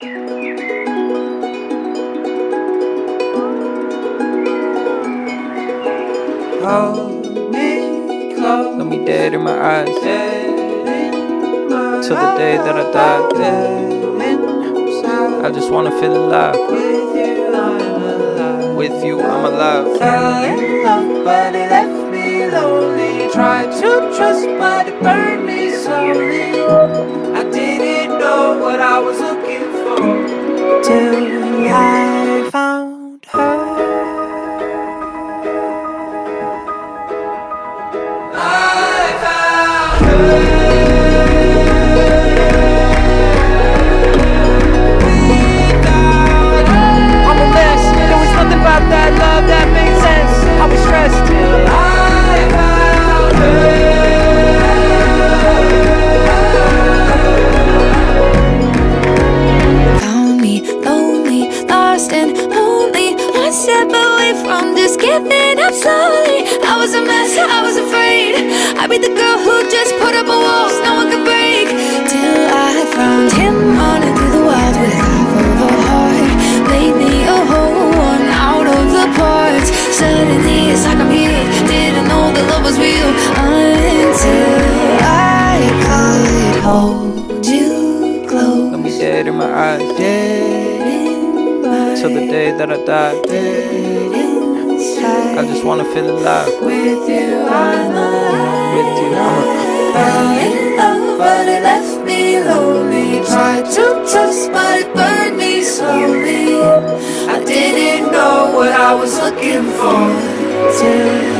Hold me close, look me dead in my eyes, till the day that I die. I just wanna feel alive. With you, I'm alive. Fell in love, but it left me lonely. Tried to trust, but it burned me slowly. I didn't know what I was looking for till I found her. I found her. About that love that made sense. I was stressed till I found her. Found me lonely, lost and lonely, one step away from just giving up slowly. I was a mess, I was afraid I'd be the girl who just put up a wall no one could break. Till I found him running through the wild with half of a heart. Made me a whole one out of the parts. Suddenly it's like I'm healed. Didn't know that love was real until I could hold you close. Let me dead in my eyes, till the day that I die. I just wanna feel alive. With you I'm alive. With you I'm alive. Fell in love, but it left me lonely. Tried to trust, but it burned me slowly. I didn't know what I was looking for till